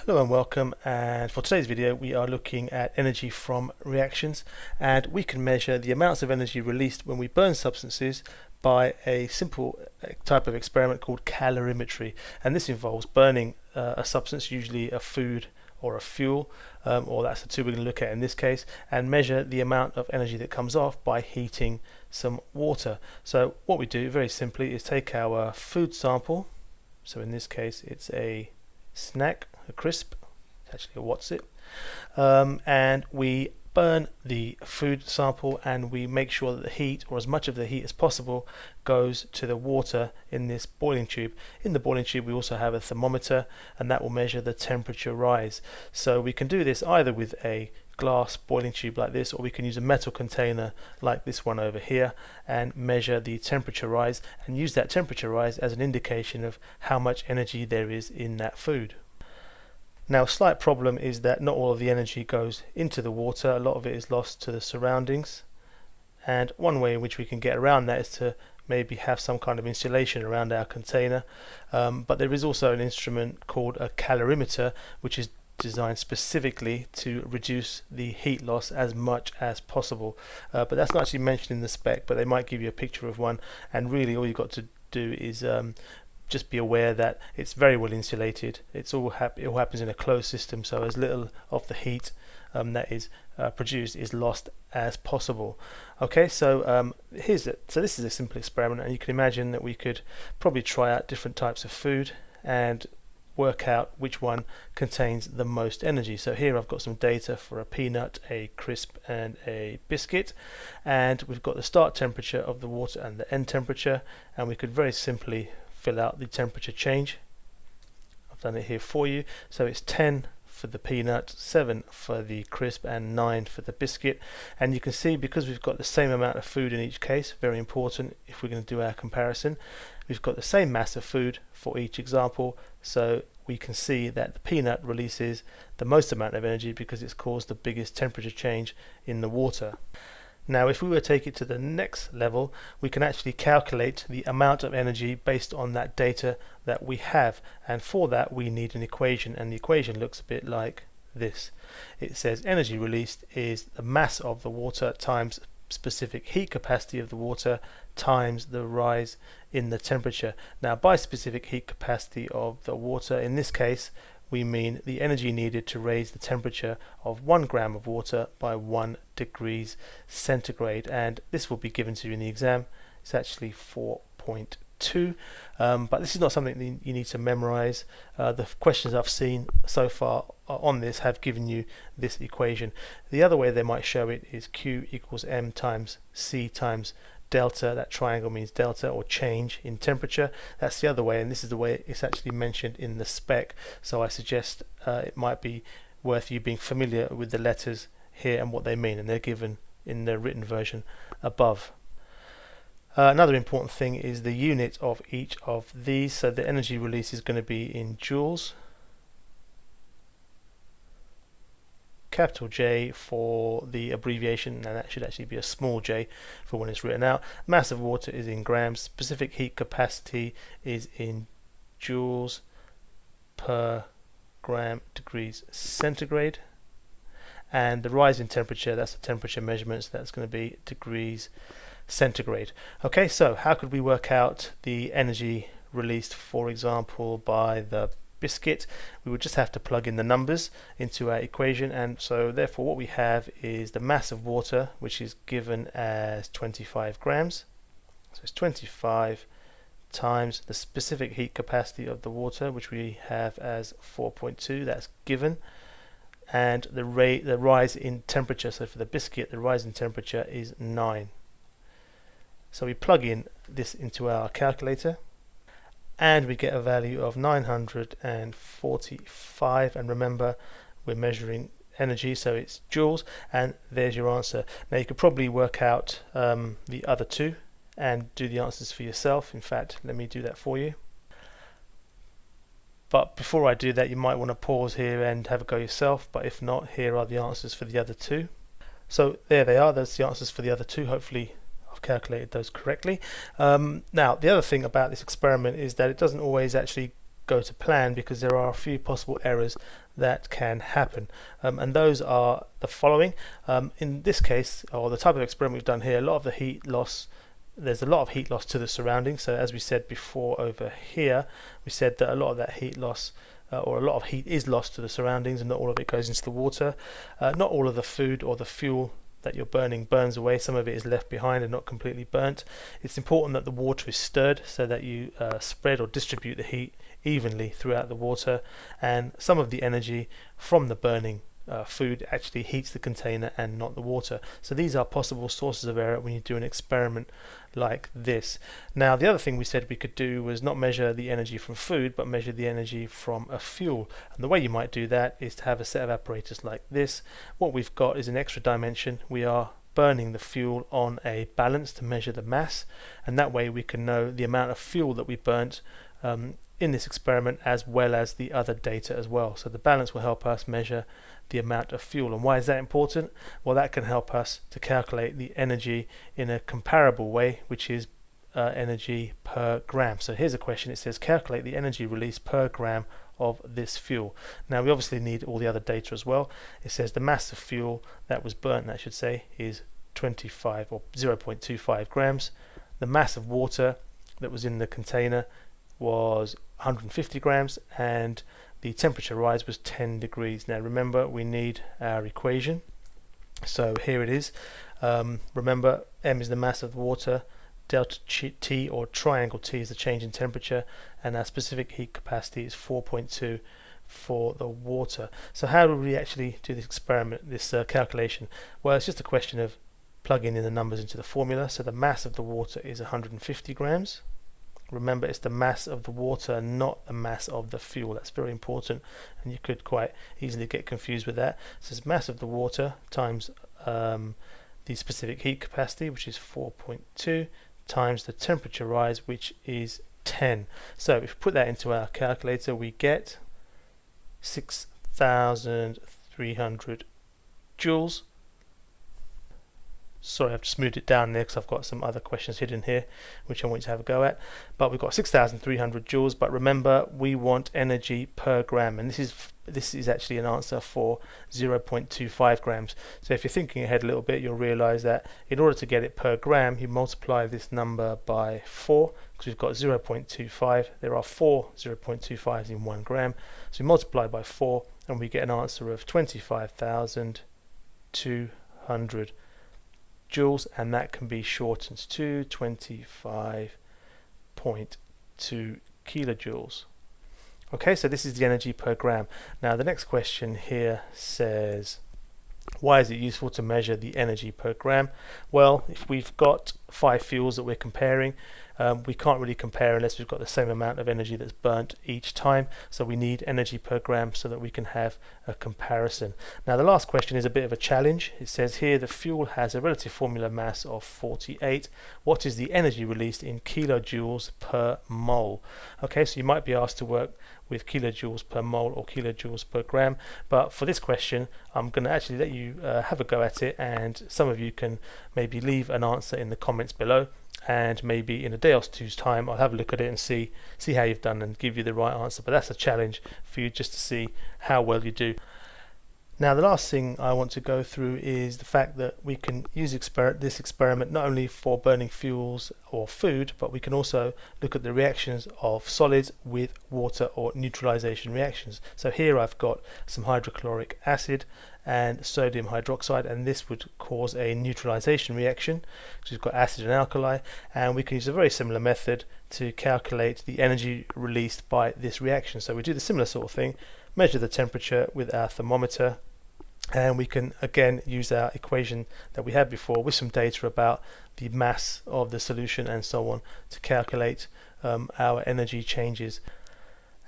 Hello and welcome, and for today's video we are looking at energy from reactions, and we can measure the amounts of energy released when we burn substances by a simple type of experiment called calorimetry. And this involves burning a substance, usually a food or a fuel, or that's the two we're going to look at in this case, and measure the amount of energy that comes off by heating some water. So what we do very simply is take our food sample, so in this case it's a snack, a crisp, it's actually a What's-It, and we burn the food sample and we make sure that the heat, or as much of the heat as possible, goes to the water in this boiling tube. In the boiling tube we also have a thermometer, and that will measure the temperature rise. So we can do this either with a glass boiling tube like this, or we can use a metal container like this one over here and measure the temperature rise and use that temperature rise as an indication of how much energy there is in that food. Now, a slight problem is that not all of the energy goes into the water. A lot of it is lost to the surroundings, and one way in which we can get around that is to maybe have some kind of insulation around our container, but there is also an instrument called a calorimeter which is designed specifically to reduce the heat loss as much as possible, but that's not actually mentioned in the spec, but they might give you a picture of one, and really all you've got to do is just be aware that it's very well insulated. It all happens in a closed system, so as little of the heat that is produced is lost as possible. Okay, so so this is a simple experiment, and you can imagine that we could probably try out different types of food and work out which one contains the most energy. So here I've got some data for a peanut, a crisp and a biscuit, and we've got the start temperature of the water and the end temperature, and we could very simply fill out the temperature change. I've done it here for you. So it's 10 for the peanut, 7 for the crisp and 9 for the biscuit, and you can see, because we've got the same amount of food in each case, very important if we're going to do our comparison, we've got the same mass of food for each example, so we can see that the peanut releases the most amount of energy because it's caused the biggest temperature change in the water. Now, if we were to take it to the next level, we can actually calculate the amount of energy based on that data that we have, and for that we need an equation, and the equation looks a bit like this. It says energy released is the mass of the water times specific heat capacity of the water times the rise in the temperature. Now, by specific heat capacity of the water, in this case we mean the energy needed to raise the temperature of 1 gram of water by 1 degrees centigrade, and this will be given to you in the exam. It's actually 4.2, but this is not something that you need to memorize. The questions I've seen so far on this have given you this equation. The other way they might show it is Q equals M times C times delta. That triangle means delta, or change in temperature. That's the other way, and this is the way it's actually mentioned in the spec, so I suggest it might be worth you being familiar with the letters here and what they mean, and they're given in the written version above. Another important thing is the unit of each of these, so the energy release is going to be in joules. Capital J for the abbreviation, and that should actually be a small j for when it's written out. Mass of water is in grams. Specific heat capacity is in joules per gram degrees centigrade. And the rise in temperature, that's the temperature measurement, so that's going to be degrees centigrade. Okay, so how could we work out the energy released, for example, by the biscuit? We would just have to plug in the numbers into our equation, and so therefore what we have is the mass of water, which is given as 25 grams. So it's 25 times the specific heat capacity of the water, which we have as 4.2, that's given, and the rise in temperature, so for the biscuit the rise in temperature is 9. So we plug in this into our calculator, and we get a value of 945, and remember we're measuring energy, so it's joules, and there's your answer. Now you could probably work out the other two and do the answers for yourself. In fact, let me do that for you, but before I do that you might want to pause here and have a go yourself, but if not, here are the answers for the other two. So there they are, that's the answers for the other two. Hopefully I've calculated those correctly. Now the other thing about this experiment is that it doesn't always actually go to plan, because there are a few possible errors that can happen, and those are the following. In this case, or the type of experiment we've done here, there's a lot of heat loss to the surroundings. So as we said before over here, we said that a lot of that heat loss or a lot of heat is lost to the surroundings, and not all of it goes into the water. Not all of the food or the fuel that you're burning burns away. Some of it is left behind and not completely burnt. It's important that the water is stirred so that you spread or distribute the heat evenly throughout the water, and some of the energy from the burning food actually heats the container and not the water. So these are possible sources of error when you do an experiment like this. Now, the other thing we said we could do was not measure the energy from food, but measure the energy from a fuel. And the way you might do that is to have a set of apparatus like this. What we've got is an extra dimension. We are burning the fuel on a balance to measure the mass, and that way we can know the amount of fuel that we burnt in this experiment, as well as the other data as well. So the balance will help us measure the amount of fuel. And why is that important? Well, that can help us to calculate the energy in a comparable way, which is energy per gram. So here's a question. It says calculate the energy released per gram of this fuel. Now we obviously need all the other data as well. It says the mass of fuel that was burnt, that should say, is 25 or 0.25 grams. The mass of water that was in the container was 150 grams, and the temperature rise was 10 degrees. Now remember, we need our equation, so here it is. Remember, M is the mass of the water, delta T or triangle T is the change in temperature, and our specific heat capacity is 4.2 for the water. So how do we actually do this experiment, this calculation? Well, it's just a question of plugging in the numbers into the formula. So the mass of the water is 150 grams. Remember, it's the mass of the water, not the mass of the fuel. That's very important, and you could quite easily get confused with that. So it's mass of the water times the specific heat capacity, which is 4.2, times the temperature rise, which is 10. So if we put that into our calculator, we get 6,300 joules. Sorry, I've just moved it down there because I've got some other questions hidden here which I want you to have a go at. But we've got 6,300 joules, but remember, we want energy per gram, and this is actually an answer for 0.25 grams. So if you're thinking ahead a little bit, you'll realize that in order to get it per gram, you multiply this number by 4, because we've got 0.25. There are 4 0.25s in 1 gram. So we multiply by 4 and we get an answer of 25,200 joules, and that can be shortened to 25.2 kilojoules. Okay, so this is the energy per gram. Now the next question here says, why is it useful to measure the energy per gram? Well, if we've got 5 fuels that we're comparing, we can't really compare unless we've got the same amount of energy that's burnt each time. So we need energy per gram so that we can have a comparison. Now the last question is a bit of a challenge. It says here the fuel has a relative formula mass of 48. What is the energy released in kilojoules per mole? Okay, so you might be asked to work with kilojoules per mole or kilojoules per gram, but for this question I'm going to actually let you have a go at it, and some of you can maybe leave an answer in the comments below, and maybe in a day or two's time I'll have a look at it and see how you've done and give you the right answer. But that's a challenge for you, just to see how well you do. Now the last thing I want to go through is the fact that we can use this experiment not only for burning fuels or food, but we can also look at the reactions of solids with water or neutralization reactions. So here I've got some hydrochloric acid and sodium hydroxide, and this would cause a neutralization reaction because we've got acid and alkali, and we can use a very similar method to calculate the energy released by this reaction. So we do the similar sort of thing, measure the temperature with our thermometer, and we can again use our equation that we had before with some data about the mass of the solution and so on to calculate our energy changes.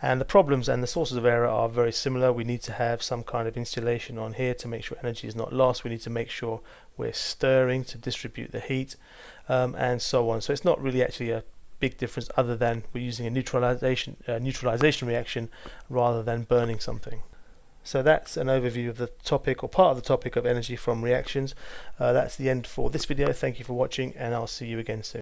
And the problems and the sources of error are very similar. We need to have some kind of insulation on here to make sure energy is not lost. We need to make sure we're stirring to distribute the heat, and so on. So it's not really actually a big difference, other than we're using a neutralization reaction rather than burning something. So that's an overview of the topic, or part of the topic, of energy from reactions. That's the end for this video. Thank you for watching, and I'll see you again soon.